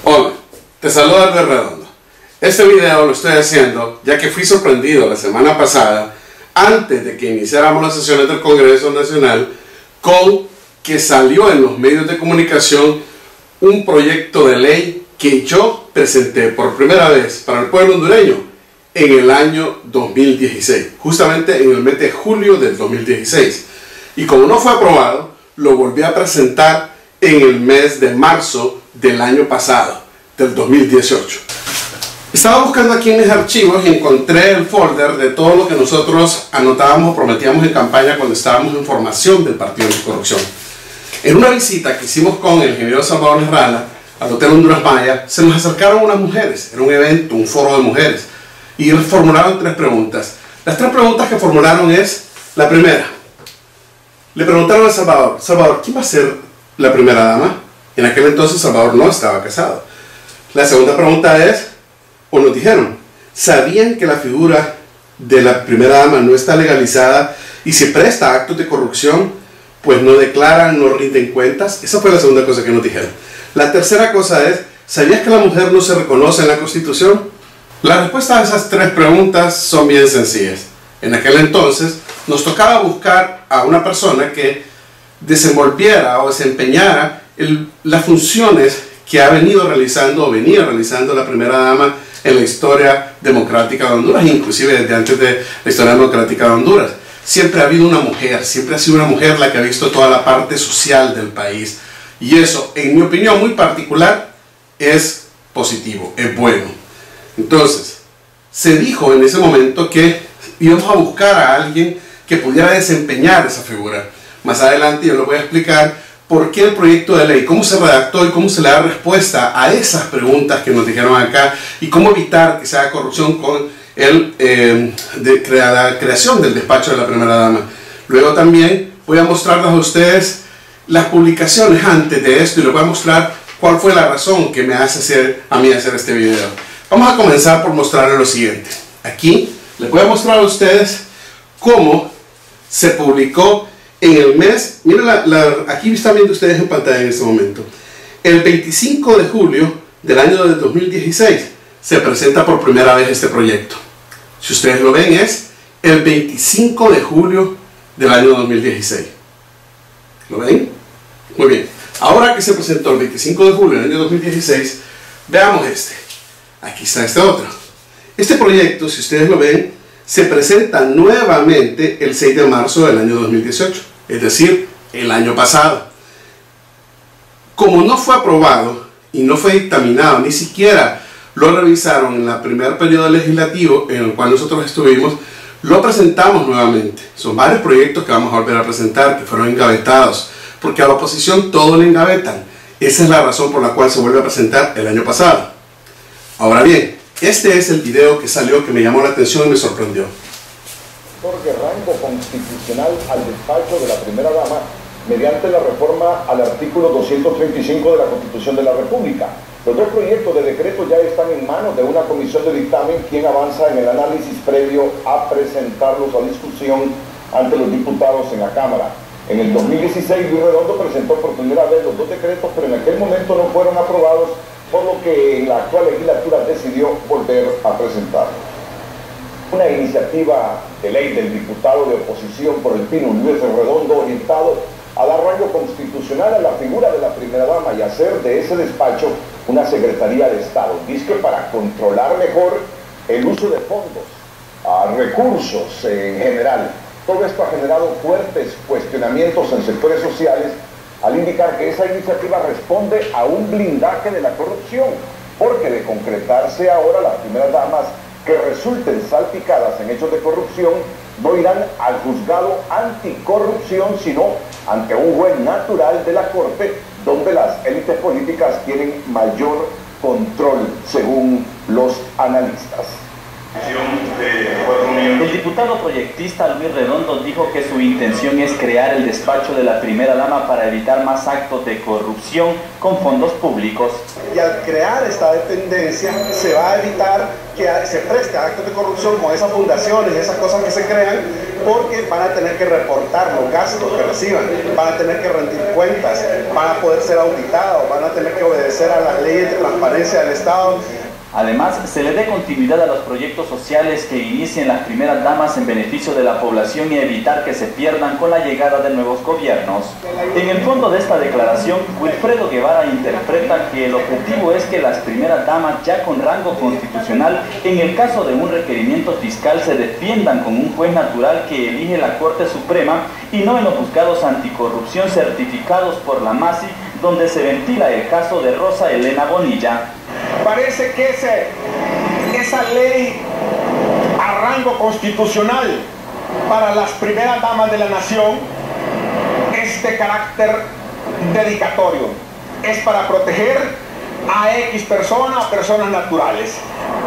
Hola, te saluda Albert Redondo. Este video lo estoy haciendo ya que fui sorprendido la semana pasada, antes de que iniciáramos las sesiones del Congreso Nacional, con que salió en los medios de comunicación un proyecto de ley que yo presenté por primera vez para el pueblo hondureño en el año 2016, justamente en el mes de julio del 2016. Y como no fue aprobado, lo volví a presentar en el mes de marzo del año pasado, del 2018. Estaba buscando aquí en mis archivos y encontré el folder de todo lo que nosotros anotábamos o prometíamos en campaña cuando estábamos en formación del Partido Anticorrupción. En una visita que hicimos con el ingeniero Salvador Herrala al Hotel Honduras Maya, se nos acercaron unas mujeres, era un evento, un foro de mujeres, y formularon tres preguntas. Las tres preguntas que formularon es, la primera, le preguntaron a Salvador, ¿quién va a ser la primera dama? En aquel entonces Salvador no estaba casado. La segunda pregunta es, o nos dijeron, ¿sabían que la figura de la primera dama no está legalizada y se presta a actos de corrupción? Pues no declaran, no rinden cuentas. Esa fue la segunda cosa que nos dijeron. La tercera cosa es, ¿sabías que la mujer no se reconoce en la Constitución? La respuesta a esas tres preguntas son bien sencillas. En aquel entonces nos tocaba buscar a una persona que desenvolviera o desempeñara las funciones que ha venido realizando o venía realizando la primera dama en la historia democrática de Honduras, inclusive desde antes de la historia democrática de Honduras. Siempre ha habido una mujer, siempre ha sido una mujer la que ha visto toda la parte social del país. Y eso, en mi opinión muy particular, es positivo, es bueno. Entonces, se dijo en ese momento que íbamos a buscar a alguien que pudiera desempeñar esa figura. Más adelante yo les voy a explicar por qué el proyecto de ley, cómo se redactó y cómo se le da respuesta a esas preguntas que nos dijeron acá y cómo evitar que se haga corrupción con la creación del despacho de la primera dama. Luego también voy a mostrarles a ustedes las publicaciones antes de esto y les voy a mostrar cuál fue la razón que me hace a mí hacer este video. Vamos a comenzar por mostrarles lo siguiente. Aquí les voy a mostrar a ustedes cómo se publicó en el mes, miren, aquí están viendo ustedes en pantalla en este momento, el 25 de julio del año 2016 se presenta por primera vez este proyecto. Si ustedes lo ven, es el 25 de julio del año 2016. ¿Lo ven? Muy bien. Ahora que se presentó el 25 de julio del año 2016, veamos este. Aquí está este otro. Este proyecto, si ustedes lo ven, se presenta nuevamente el 6 de marzo del año 2018, es decir, el año pasado. Como no fue aprobado y no fue dictaminado, ni siquiera lo revisaron en el primer periodo legislativo en el cual nosotros estuvimos, lo presentamos nuevamente. Son varios proyectos que vamos a volver a presentar, que fueron engavetados, porque a la oposición todo le engavetan. Esa es la razón por la cual se vuelve a presentar el año pasado. Ahora bien, este es el video que salió, que me llamó la atención y me sorprendió. Otorgue rango constitucional al despacho de la primera dama mediante la reforma al artículo 235 de la Constitución de la República. Los dos proyectos de decreto ya están en manos de una comisión de dictamen, quien avanza en el análisis previo a presentarlos a discusión ante los diputados en la Cámara. En el 2016, Luis Redondo presentó por primera vez los dos decretos, pero en aquel momento no fueron aprobados, por lo que en la actual legislatura decidió volver a presentarlos. Una iniciativa de ley del diputado de oposición por el Pino, Luis Redondo, orientado a dar rango constitucional a la figura de la primera dama y hacer de ese despacho una Secretaría de Estado. Dice que para controlar mejor el uso de fondos, recursos en general. Todo esto ha generado fuertes cuestionamientos en sectores sociales al indicar que esa iniciativa responde a un blindaje de la corrupción, porque de concretarse ahora, las primeras damas que resulten salpicadas en hechos de corrupción no irán al juzgado anticorrupción, sino ante un juez natural de la Corte, donde las élites políticas tienen mayor control, según los analistas. El diputado proyectista Luis Redondo dijo que su intención es crear el despacho de la primera dama para evitar más actos de corrupción con fondos públicos. Y al crear esta dependencia se va a evitar que se preste a actos de corrupción con esas fundaciones, esas cosas que se crean, porque van a tener que reportar los gastos que reciban, van a tener que rendir cuentas, van a poder ser auditados, van a tener que obedecer a las leyes de transparencia del Estado. Además, se le dé continuidad a los proyectos sociales que inicien las primeras damas en beneficio de la población y evitar que se pierdan con la llegada de nuevos gobiernos. En el fondo de esta declaración, Wilfredo Guevara interpreta que el objetivo es que las primeras damas ya con rango constitucional, en el caso de un requerimiento fiscal, se defiendan con un juez natural que elige la Corte Suprema y no en los juzgados anticorrupción certificados por la MASI, donde se ventila el caso de Rosa Elena Bonilla. Parece que esa ley a rango constitucional para las primeras damas de la nación es de carácter dedicatorio. Es para proteger a X personas, personas naturales.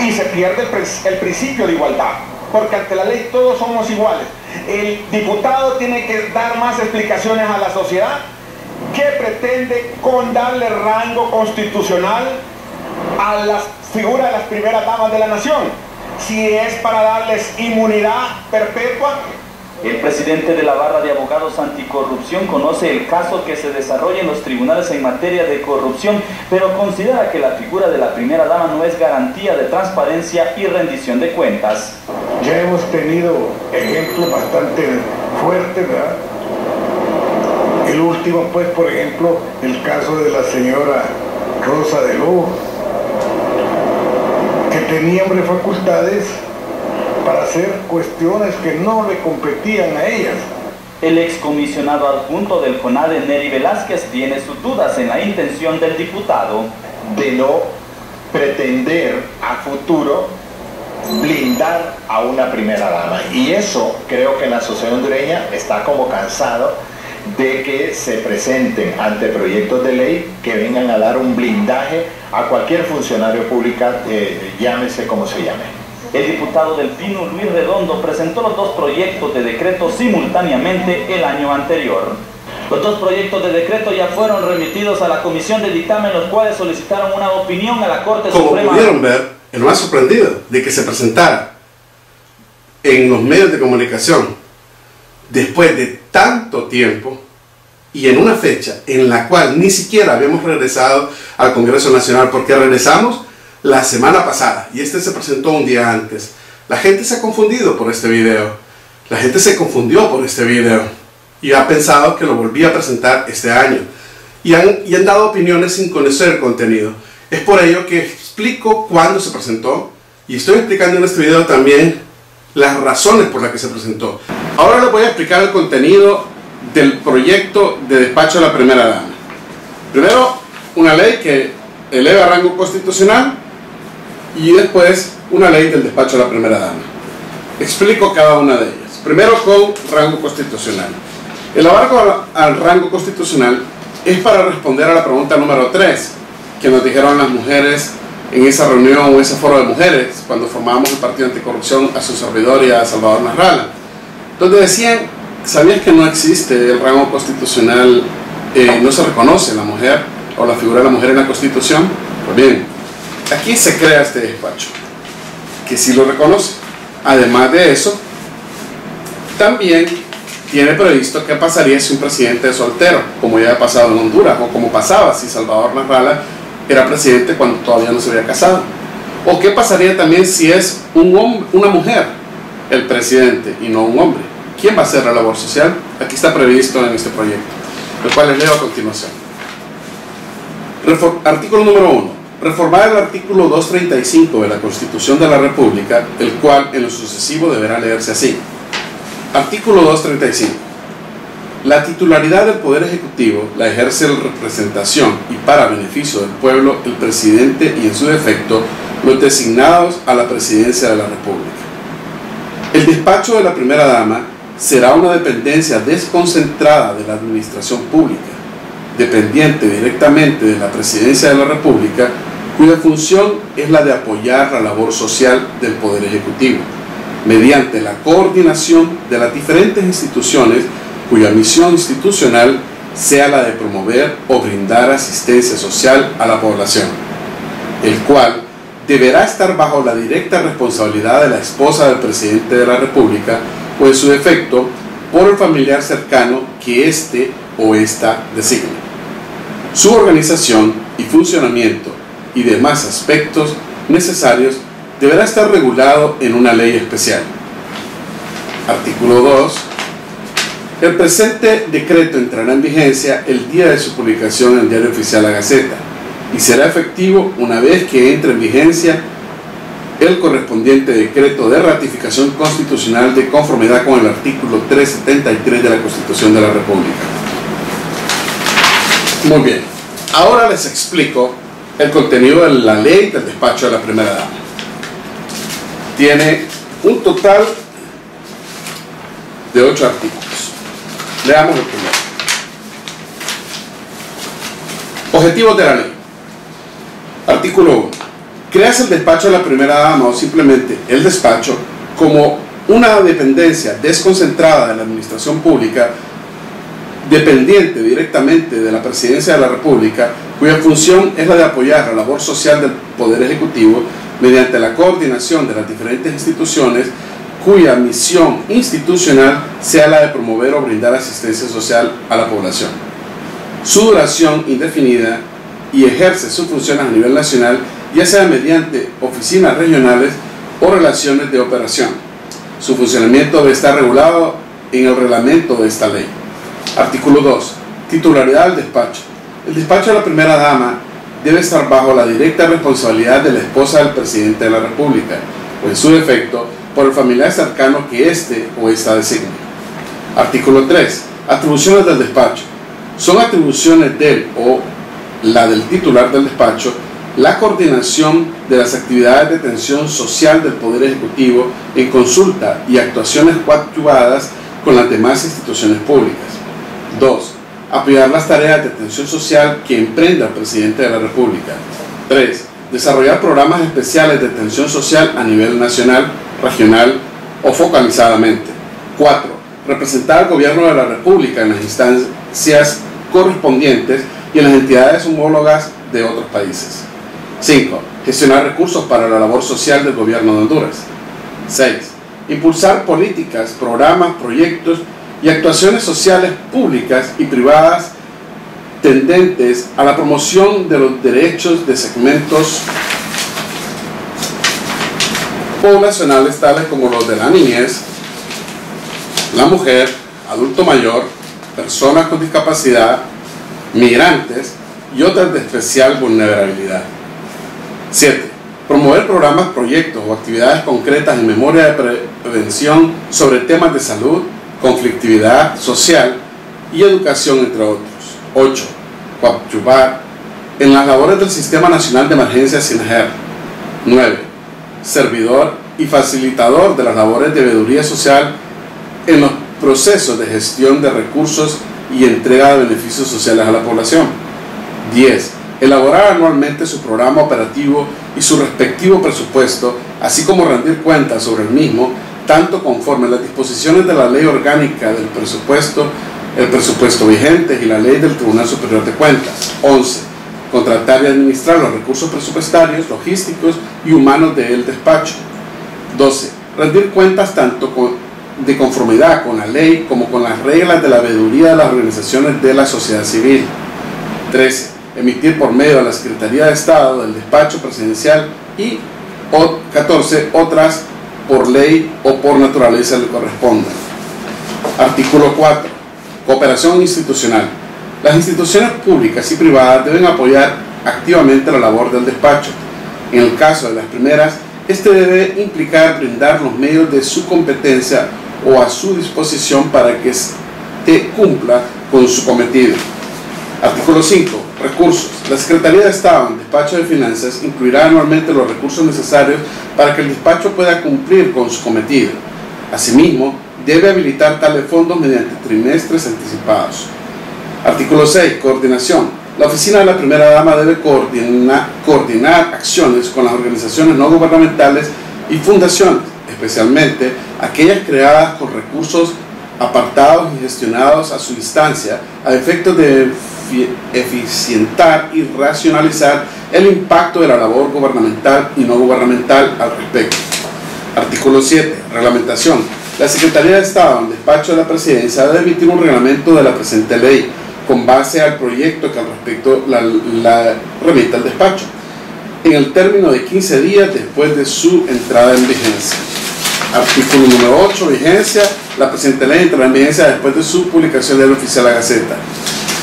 Y se pierde el principio de igualdad, porque ante la ley todos somos iguales. El diputado tiene que dar más explicaciones a la sociedad que pretende con darle rango constitucional a la figura de las primeras damas de la nación, si es para darles inmunidad perpetua. El presidente de la Barra de Abogados Anticorrupción conoce el caso que se desarrolla en los tribunales en materia de corrupción, pero considera que la figura de la primera dama no es garantía de transparencia y rendición de cuentas. Ya hemos tenido ejemplos bastante fuertes, ¿verdad? El último, pues, por ejemplo, el caso de la señora Rosa de Lugo, que tenía facultades para hacer cuestiones que no le competían a ellas. El excomisionado adjunto del CONADE, Neri Velázquez, tiene sus dudas en la intención del diputado de no pretender a futuro blindar a una primera dama. Y eso creo que en la sociedad hondureña está como cansado de que se presenten ante proyectos de ley que vengan a dar un blindaje a cualquier funcionario público, llámese como se llame. El diputado del Pino, Luis Redondo, presentó los dos proyectos de decreto simultáneamente el año anterior. Los dos proyectos de decreto ya fueron remitidos a la comisión de dictamen, los cuales solicitaron una opinión a la Corte Suprema. Como pudieron ver, el más sorprendido de que se presentara en los medios de comunicación después de tanto tiempo y en una fecha en la cual ni siquiera habíamos regresado al Congreso Nacional, porque regresamos la semana pasada y este se presentó un día antes. La gente se ha confundido por este video, la gente se confundió por este video y ha pensado que lo volví a presentar este año y han dado opiniones sin conocer el contenido. Es por ello que explico cuándo se presentó y estoy explicando en este video también las razones por las que se presentó. Ahora les voy a explicar el contenido del proyecto de despacho de la primera dama. Primero, una ley que eleva a rango constitucional y después una ley del despacho de la primera dama. Explico cada una de ellas. Primero, con rango constitucional. Elevar al rango constitucional es para responder a la pregunta número 3 que nos dijeron las mujeres en esa reunión o ese foro de mujeres cuando formábamos el Partido Anticorrupción, a su servidor y a Salvador Nasralla, donde decían: ¿sabías que no existe el rango constitucional? No se reconoce la mujer o la figura de la mujer en la Constitución. Pues bien, aquí se crea este despacho que sí lo reconoce. Además de eso, también tiene previsto qué pasaría si un presidente es soltero, como ya ha pasado en Honduras, o como pasaba si Salvador Nasralla era presidente cuando todavía no se había casado, o qué pasaría también si es una mujer el presidente y no un hombre. ¿Quién va a hacer la labor social? Aquí está previsto en este proyecto, el cual les leo a continuación. Artículo número 1. Reformar el artículo 235 de la Constitución de la República, el cual en lo sucesivo deberá leerse así. Artículo 235. La titularidad del Poder Ejecutivo la ejerce la representación y para beneficio del pueblo el presidente y en su defecto los designados a la presidencia de la República. El despacho de la primera dama será una dependencia desconcentrada de la administración pública, dependiente directamente de la presidencia de la República, cuya función es la de apoyar la labor social del Poder Ejecutivo, mediante la coordinación de las diferentes instituciones cuya misión institucional sea la de promover o brindar asistencia social a la población, el cual deberá estar bajo la directa responsabilidad de la esposa del presidente de la República o, en su defecto, por el familiar cercano que éste o ésta designe. Su organización y funcionamiento y demás aspectos necesarios deberá estar regulado en una ley especial. Artículo 2. El presente decreto entrará en vigencia el día de su publicación en el Diario Oficial La Gaceta y será efectivo una vez que entre en vigencia el correspondiente decreto de ratificación constitucional de conformidad con el artículo 373 de la Constitución de la República. Muy bien, ahora les explico el contenido de la ley del despacho de la primera dama. Tiene un total de 8 artículos. Leamos el primero. Objetivos de la ley. Artículo 1. Creas el despacho de la primera dama o simplemente el despacho como una dependencia desconcentrada de la administración pública, dependiente directamente de la Presidencia de la República, cuya función es la de apoyar la labor social del Poder Ejecutivo mediante la coordinación de las diferentes instituciones cuya misión institucional sea la de promover o brindar asistencia social a la población. Su duración indefinida y ejerce sus funciones a nivel nacional, ya sea mediante oficinas regionales o relaciones de operación. Su funcionamiento debe estar regulado en el reglamento de esta ley. Artículo 2. Titularidad del despacho. El despacho de la primera dama debe estar bajo la directa responsabilidad de la esposa del presidente de la República, o en su defecto, por el familiar cercano que éste o ésta designe. Artículo 3. Atribuciones del despacho. Son atribuciones del o la del titular del despacho la coordinación de las actividades de atención social del Poder Ejecutivo en consulta y actuaciones coadyuvadas con las demás instituciones públicas. 2. Apoyar las tareas de atención social que emprenda el presidente de la República. 3. Desarrollar programas especiales de atención social a nivel nacional, regional o focalizadamente. 4. Representar al gobierno de la República en las instancias correspondientes y en las entidades homólogas de otros países. 5. Gestionar recursos para la labor social del gobierno de Honduras. 6. Impulsar políticas, programas, proyectos y actuaciones sociales públicas y privadas tendentes a la promoción de los derechos de segmentos poblacionales tales como los de la niñez, la mujer, adulto mayor, personas con discapacidad, migrantes y otras de especial vulnerabilidad. 7. Promover programas, proyectos o actividades concretas en memoria de prevención sobre temas de salud, conflictividad social y educación, entre otros. 8. Coadyuvar en las labores del Sistema Nacional de Emergencias SINAGER. 9. Servidor y facilitador de las labores de veeduría social en los procesos de gestión de recursos y entrega de beneficios sociales a la población. 10. Elaborar anualmente su programa operativo y su respectivo presupuesto, así como rendir cuentas sobre el mismo, tanto conforme a las disposiciones de la Ley Orgánica del Presupuesto, el presupuesto vigente y la Ley del Tribunal Superior de Cuentas. 11. Contratar y administrar los recursos presupuestarios, logísticos y humanos del despacho. 12. Rendir cuentas tanto de conformidad con la ley como con las reglas de la veeduría de las organizaciones de la sociedad civil. 13. Emitir por medio de la Secretaría de Estado del despacho presidencial y 14. Otras por ley o por naturaleza le correspondan. Artículo 4. Cooperación institucional. Las instituciones públicas y privadas deben apoyar activamente la labor del despacho. En el caso de las primeras, este debe implicar brindar los medios de su competencia o a su disposición para que éste cumpla con su cometido. Artículo 5. Recursos. La Secretaría de Estado en el Despacho de Finanzas incluirá anualmente los recursos necesarios para que el despacho pueda cumplir con su cometido. Asimismo, debe habilitar tales fondos mediante trimestres anticipados. Artículo 6. Coordinación. La oficina de la primera dama debe coordinar acciones con las organizaciones no gubernamentales y fundaciones, especialmente aquellas creadas con recursos apartados y gestionados a su instancia, a efectos de eficientar y racionalizar el impacto de la labor gubernamental y no gubernamental al respecto. Artículo 7. Reglamentación. La Secretaría de Estado, en el despacho de la Presidencia, debe emitir un reglamento de la presente ley con base al proyecto que al respecto la remita al despacho, en el término de 15 días después de su entrada en vigencia. Artículo número 8. Vigencia. La presente ley entrará en vigencia después de su publicación en el Oficial de la Gaceta.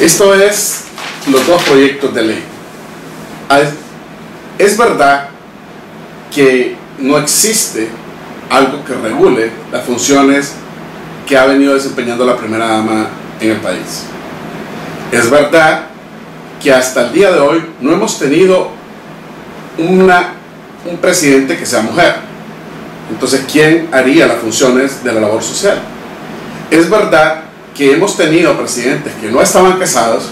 Esto es los dos proyectos de ley. Es verdad que no existe algo que regule las funciones que ha venido desempeñando la primera dama en el país. Es verdad que hasta el día de hoy no hemos tenido un presidente que sea mujer. Entonces, ¿quién haría las funciones de la labor social? Es verdad que hemos tenido presidentes que no estaban casados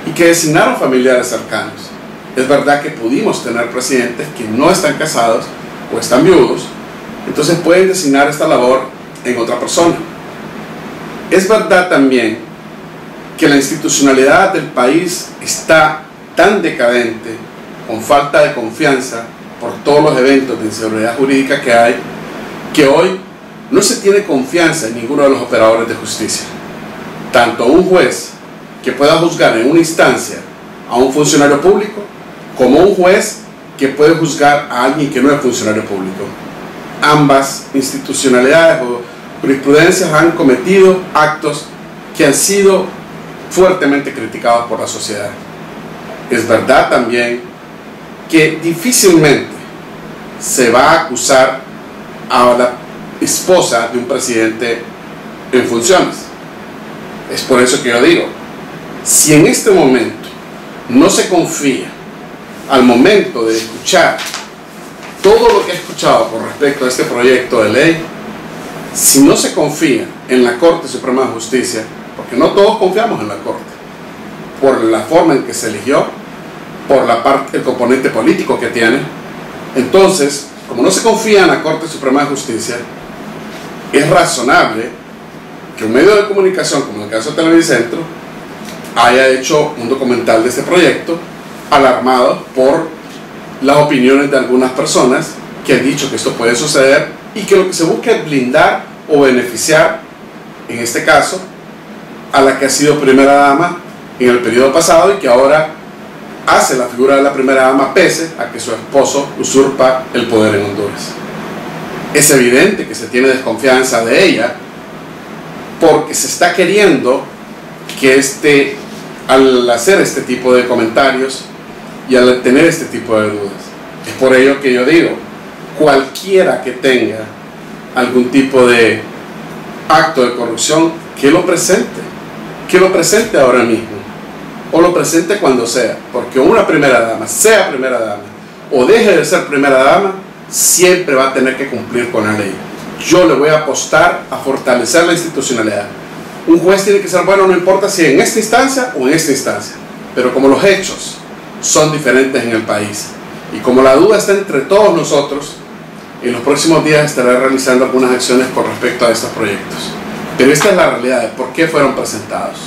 y que designaron familiares cercanos. Es verdad que pudimos tener presidentes que no están casados o están viudos, entonces pueden designar esta labor en otra persona. Es verdad también que la institucionalidad del país está tan decadente, con falta de confianza por todos los eventos de inseguridad jurídica que hay, que hoy no se tiene confianza en ninguno de los operadores de justicia. Tanto un juez que pueda juzgar en una instancia a un funcionario público, como un juez que puede juzgar a alguien que no es funcionario público. Ambas institucionalidades o jurisprudencias han cometido actos que han sido fuertemente criticados por la sociedad. Es verdad también que difícilmente se va a acusar a la esposa de un presidente en funciones. Es por eso que yo digo, si en este momento no se confía al momento de escuchar todo lo que he escuchado con respecto a este proyecto de ley, si no se confía en la Corte Suprema de Justicia, porque no todos confiamos en la Corte, por la forma en que se eligió, por el componente político que tiene, entonces, como no se confía en la Corte Suprema de Justicia, es razonable que un medio de comunicación, como el caso de Televicentro, haya hecho un documental de este proyecto, alarmado por las opiniones de algunas personas que han dicho que esto puede suceder y que lo que se busca es blindar o beneficiar, en este caso, a la que ha sido primera dama en el periodo pasado y que ahora hace la figura de la primera dama pese a que su esposo usurpa el poder en Honduras. Es evidente que se tiene desconfianza de ella porque se está queriendo que al hacer este tipo de comentarios y al tener este tipo de dudas. Es por ello que yo digo, cualquiera que tenga algún tipo de acto de corrupción, que lo presente ahora mismo, o lo presente cuando sea, porque una primera dama, sea primera dama, o deje de ser primera dama, siempre va a tener que cumplir con la ley. Yo le voy a apostar a fortalecer la institucionalidad. Un juez tiene que ser bueno, no importa si en esta instancia o en esta instancia, pero como los hechos son diferentes en el país y como la duda está entre todos nosotros, en los próximos días estaré realizando algunas acciones con respecto a estos proyectos. Pero esta es la realidad de por qué fueron presentados.